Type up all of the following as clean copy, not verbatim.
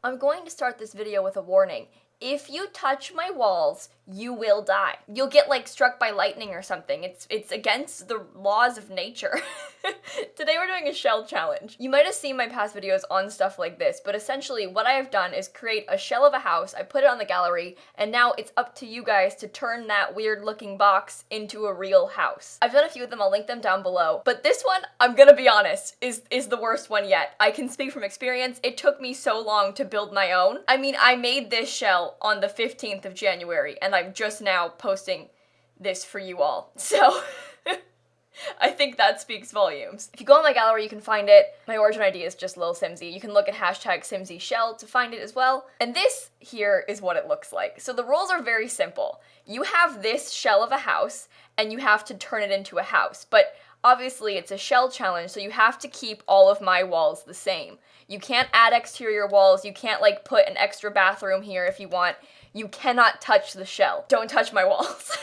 I'm going to start this video with a warning. If you touch my walls, you will die. You'll get like struck by lightning or something. It's against the laws of nature. Today we're doing a shell challenge. You might have seen my past videos on stuff like this, but essentially what I have done is create a shell of a house, I put it on the gallery, and now it's up to you guys to turn that weird looking box into a real house. I've done a few of them, I'll link them down below, but this one, I'm gonna be honest, is the worst one yet. I can speak from experience, it took me so long to build my own. I mean, I made this shell on the 15th of January, and I'm just now posting this for you all. So, I think that speaks volumes. If you go on my gallery, you can find it. My origin ID is just lilsimsie. You can look at hashtag #SimsieShell to find it as well. And this here is what it looks like. So the rules are very simple. You have this shell of a house, and you have to turn it into a house. But obviously, it's a shell challenge, so you have to keep all of my walls the same. You can't add exterior walls. You can't, like, put an extra bathroom here if you want. You cannot touch the shell. Don't touch my walls.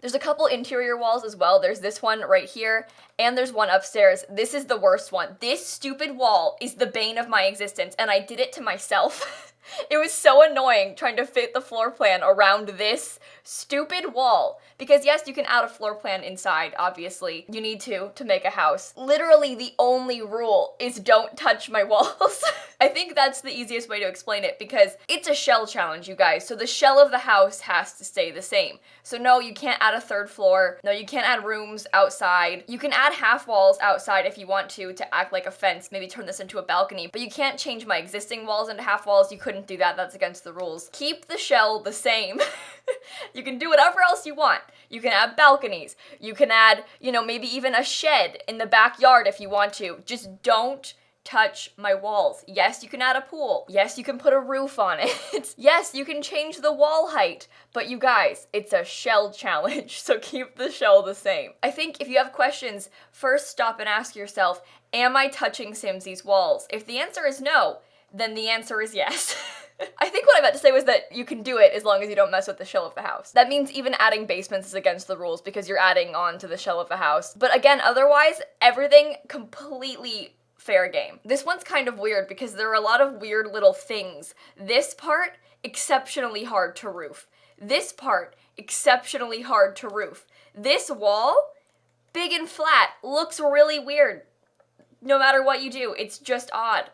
There's a couple interior walls as well. There's this one right here, and there's one upstairs. This is the worst one. This stupid wall is the bane of my existence, and I did it to myself. It was so annoying trying to fit the floor plan around this stupid wall. Because yes, you can add a floor plan inside, obviously. You need to make a house. Literally the only rule is don't touch my walls. I think that's the easiest way to explain it because it's a shell challenge, you guys. So the shell of the house has to stay the same. So no, you can't add a third floor. No, you can't add rooms outside. You can add half walls outside if you want to act like a fence, maybe turn this into a balcony, but you can't change my existing walls into half walls. You couldn't do that, that's against the rules. Keep the shell the same. You can do whatever else you want. You can add balconies. You can add, maybe even a shed in the backyard if you want to. Just don't touch my walls. Yes, you can add a pool. Yes, you can put a roof on it. Yes, you can change the wall height. But you guys, it's a shell challenge, so keep the shell the same. I think if you have questions, first stop and ask yourself, am I touching Simsie's walls? If the answer is no, then the answer is yes. I think what I meant to say was that you can do it as long as you don't mess with the shell of the house. That means even adding basements is against the rules because you're adding on to the shell of the house. But again, otherwise, everything completely fair game. This one's kind of weird because there are a lot of weird little things. This part, exceptionally hard to roof. This part, exceptionally hard to roof. This wall, big and flat, looks really weird. No matter what you do, it's just odd.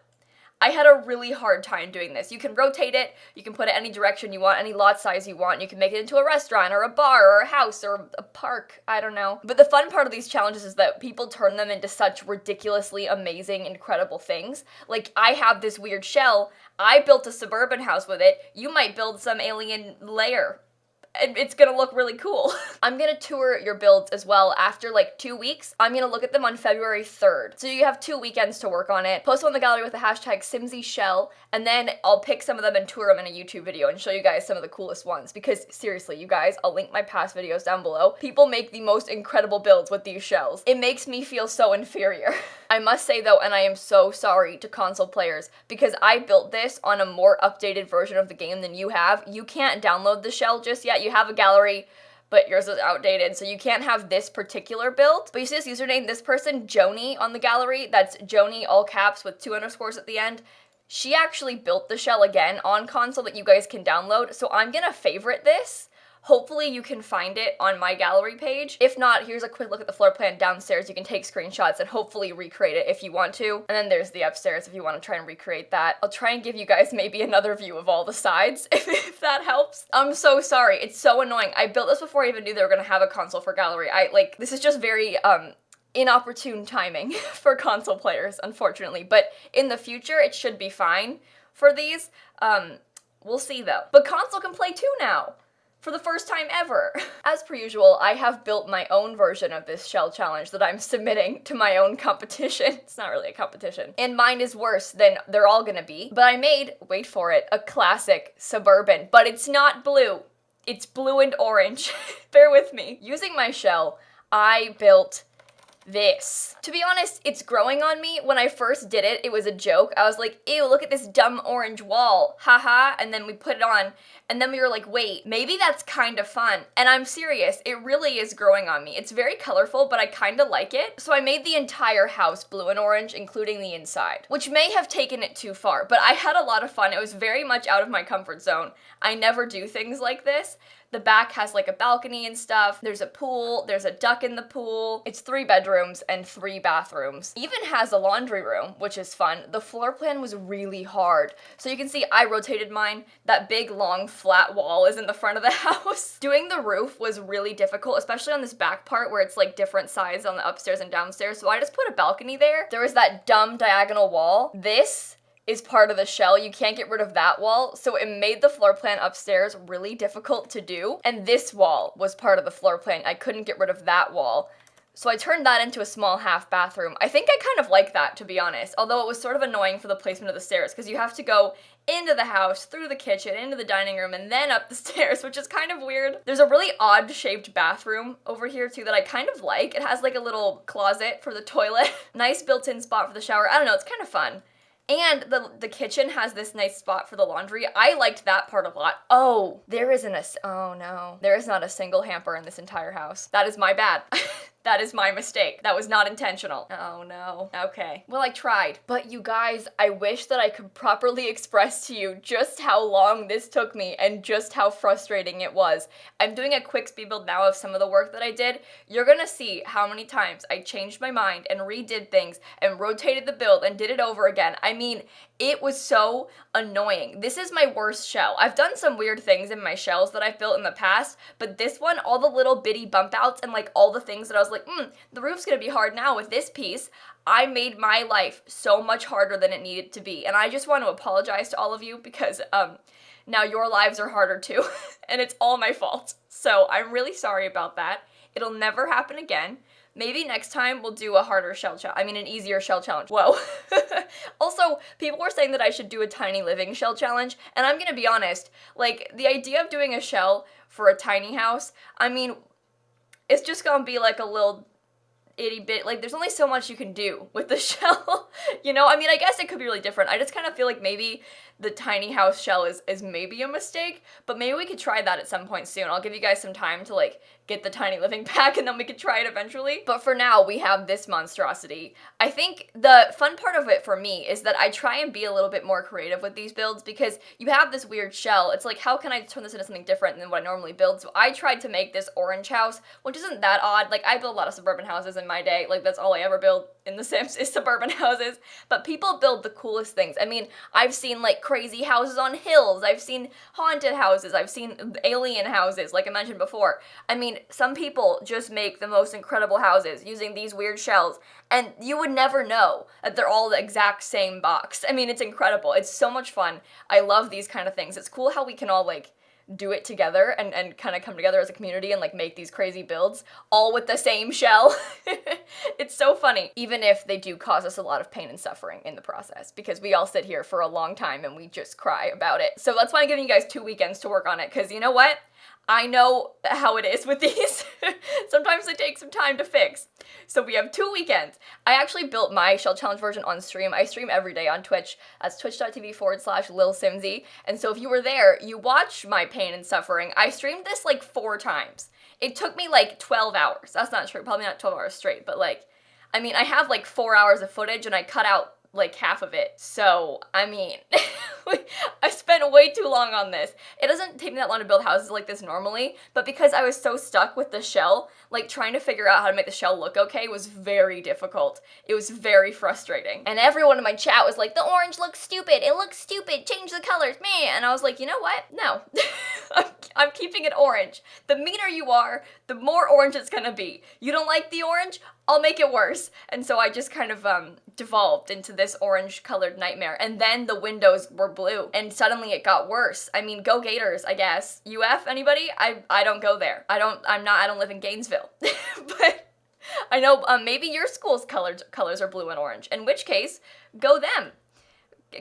I had a really hard time doing this. You can rotate it, you can put it any direction you want, any lot size you want, you can make it into a restaurant or a bar or a house or a park, I don't know. But the fun part of these challenges is that people turn them into such ridiculously amazing, incredible things. Like, I have this weird shell, I built a suburban house with it, you might build some alien lair. It's gonna look really cool. I'm gonna tour your builds as well after like 2 weeks. I'm gonna look at them on February 3rd. So you have 2 weekends to work on it. Post them on the gallery with the hashtag #SimsieShell, and then I'll pick some of them and tour them in a YouTube video and show you guys some of the coolest ones. Because seriously, you guys, I'll link my past videos down below. People make the most incredible builds with these shells. It makes me feel so inferior. I must say though, and I am so sorry to console players, because I built this on a more updated version of the game than you have. You can't download the shell just yet. You have a gallery, but yours is outdated, so you can't have this particular build. But you see this username, this person, Joni, on the gallery, that's Joni, all caps with 2 underscores at the end. She actually built the shell again on console that you guys can download, so I'm gonna favorite this. Hopefully you can find it on my gallery page. If not, here's a quick look at the floor plan downstairs. You can take screenshots and hopefully recreate it if you want to. And then there's the upstairs if you want to try and recreate that. I'll try and give you guys maybe another view of all the sides if that helps. I'm so sorry. It's so annoying. I built this before I even knew they were gonna have a console for gallery. This is just very, inopportune timing for console players, unfortunately. But in the future, it should be fine for these. We'll see though. But console can play too now. For the first time ever. As per usual, I have built my own version of this shell challenge that I'm submitting to my own competition. It's not really a competition. And mine is worse than they're all gonna be. But I made, wait for it, a classic suburban. But it's not blue. It's blue and orange. Bear with me. Using my shell, I built this. To be honest, it's growing on me. When I first did it, it was a joke. I was like, ew, look at this dumb orange wall. Haha. And then we put it on. And then we were like, wait, maybe that's kind of fun. And I'm serious, it really is growing on me. It's very colorful, but I kind of like it. So I made the entire house blue and orange, including the inside, which may have taken it too far, but I had a lot of fun. It was very much out of my comfort zone. I never do things like this. The back has like a balcony and stuff. There's a pool, there's a duck in the pool. It's 3 bedrooms and 3 bathrooms. Even has a laundry room, which is fun. The floor plan was really hard. So you can see I rotated mine. That big long flat wall is in the front of the house. Doing the roof was really difficult, especially on this back part where it's like different sides on the upstairs and downstairs. So I just put a balcony there. There was that dumb diagonal wall. This is part of the shell. You can't get rid of that wall, so it made the floor plan upstairs really difficult to do. And this wall was part of the floor plan. I couldn't get rid of that wall. So I turned that into a small half bathroom. I think I kind of like that, to be honest, although it was sort of annoying for the placement of the stairs, because you have to go into the house, through the kitchen, into the dining room, and then up the stairs, which is kind of weird. There's a really odd shaped bathroom over here too that I kind of like. It has like a little closet for the toilet. Nice built-in spot for the shower. I don't know, it's kind of fun. And the kitchen has this nice spot for the laundry. I liked that part a lot. Oh, there is not a single hamper in this entire house. That is my bad. That is my mistake. That was not intentional. Oh no. Okay. Well, I tried. But you guys, I wish that I could properly express to you just how long this took me and just how frustrating it was. I'm doing a quick speed build now of some of the work that I did. You're gonna see how many times I changed my mind and redid things and rotated the build and did it over again. I mean, it was so annoying. This is my worst shell. I've done some weird things in my shells that I've built in the past, but this one, all the little bitty bump outs and like all the things that I was like, the roof's gonna be hard now with this piece, I made my life so much harder than it needed to be. And I just want to apologize to all of you because now your lives are harder too, and it's all my fault. So I'm really sorry about that. It'll never happen again. Maybe next time we'll do a harder shell challenge. An easier shell challenge. Whoa. Also, people were saying that I should do a tiny living shell challenge, and I'm gonna be honest, like, the idea of doing a shell for a tiny house, it's just gonna be like a little itty bit, like, there's only so much you can do with the shell, you know? I guess it could be really different. I just kind of feel like maybe the tiny house shell is maybe a mistake, but maybe we could try that at some point soon. I'll give you guys some time to, like, get the tiny living pack, and then we could try it eventually. But for now, we have this monstrosity. I think the fun part of it for me is that I try and be a little bit more creative with these builds, because you have this weird shell. It's like, how can I turn this into something different than what I normally build? So I tried to make this orange house, which isn't that odd. Like, I built a lot of suburban houses in my day. Like, that's all I ever build in The Sims is suburban houses. But people build the coolest things. I've seen, like, crazy houses on hills. I've seen haunted houses. I've seen alien houses, like I mentioned before. Some people just make the most incredible houses using these weird shells, and you would never know that they're all the exact same box. It's incredible. It's so much fun. I love these kind of things. It's cool how we can all, like, do it together and kind of come together as a community and, like, make these crazy builds all with the same shell. It's so funny, even if they do cause us a lot of pain and suffering in the process, because we all sit here for a long time and we just cry about it. So that's why I'm giving you guys 2 weekends to work on it, because you know what? I know how it is with these. Sometimes they take some time to fix. So we have 2 weekends. I actually built my shell challenge version on stream. I stream every day on Twitch. That's twitch.tv/lilsimsie. And so if you were there, you watch my pain and suffering. I streamed this like 4 times. It took me like 12 hours. That's not true. Probably not 12 hours straight, but like, I have like 4 hours of footage and I cut out like half of it. So, I spent way too long on this. It doesn't take me that long to build houses like this normally, but because I was so stuck with the shell, like trying to figure out how to make the shell look okay was very difficult. It was very frustrating. And everyone in my chat was like, the orange looks stupid. It looks stupid. Change the colors, man. And I was like, you know what? No. I'm keeping it orange. The meaner you are, the more orange it's gonna be. You don't like the orange? I'll make it worse. And so I just kind of devolved into this orange colored nightmare. And then the windows were blue and suddenly it got worse. Go Gators, I guess. UF, anybody? I don't go there. I don't live in Gainesville. But I know maybe your school's colors are blue and orange, in which case, go them.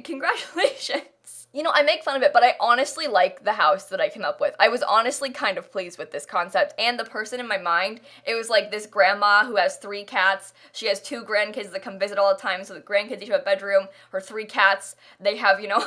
Congratulations. You know, I make fun of it, but I honestly like the house that I came up with. I was honestly kind of pleased with this concept, and the person in my mind, it was like this grandma who has 3 cats. She has 2 grandkids that come visit all the time, so the grandkids each have a bedroom. Her 3 cats, they have, you know,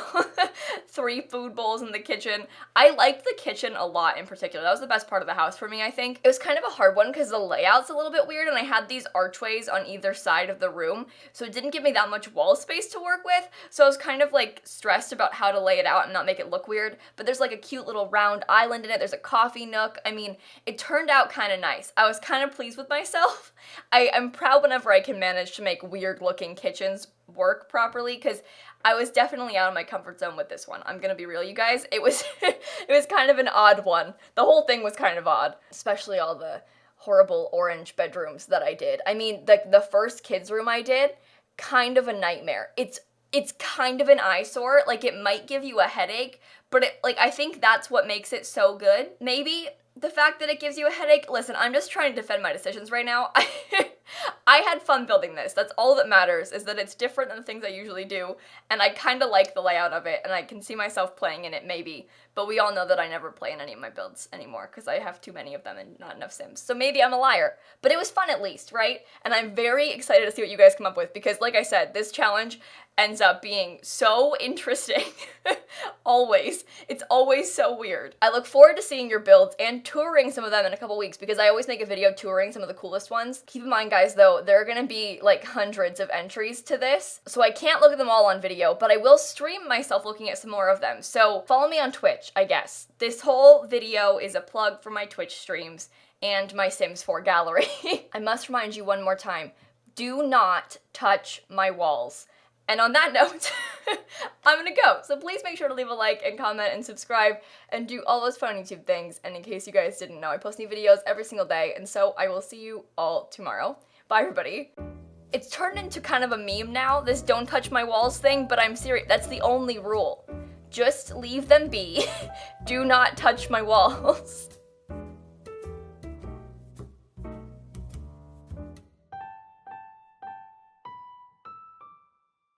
3 food bowls in the kitchen. I liked the kitchen a lot in particular. That was the best part of the house for me, I think. It was kind of a hard one because the layout's a little bit weird, and I had these archways on either side of the room, so it didn't give me that much wall space to work with, so I was kind of like stressed about how to lay it out and not make it look weird. But there's like a cute little round island in it. There's a coffee nook. I mean, it turned out kind of nice. I was kind of pleased with myself. I'm proud whenever I can manage to make weird looking kitchens work properly, because I was definitely out of my comfort zone with this one. I'm gonna be real, you guys. It was it was kind of an odd one. The whole thing was kind of odd, especially all the horrible orange bedrooms that I did. I mean, the first kids room I did, kind of a nightmare. It's kind of an eyesore. Like, it might give you a headache, but I think that's what makes it so good. Maybe the fact that it gives you a headache. Listen, I'm just trying to defend my decisions right now. I had fun building this. That's all that matters, is that it's different than the things I usually do, and I kind of like the layout of it, and I can see myself playing in it maybe, but we all know that I never play in any of my builds anymore because I have too many of them and not enough Sims. So maybe I'm a liar, but it was fun at least, right? And I'm very excited to see what you guys come up with, because like I said, this challenge ends up being so interesting. Always. It's always so weird. I look forward to seeing your builds and touring some of them in a couple weeks, because I always make a video touring some of the coolest ones. Keep in mind, guys, though, there are gonna be like hundreds of entries to this, so I can't look at them all on video, but I will stream myself looking at some more of them. So follow me on Twitch, I guess. This whole video is a plug for my Twitch streams and my Sims 4 gallery. I must remind you one more time, do not touch my walls. And on that note, I'm gonna go. So please make sure to leave a like and comment and subscribe and do all those fun YouTube things. And in case you guys didn't know, I post new videos every single day, and so I will see you all tomorrow. Bye, everybody. It's turned into kind of a meme now, this don't touch my walls thing, but I'm serious. That's the only rule. Just leave them be. Do not touch my walls.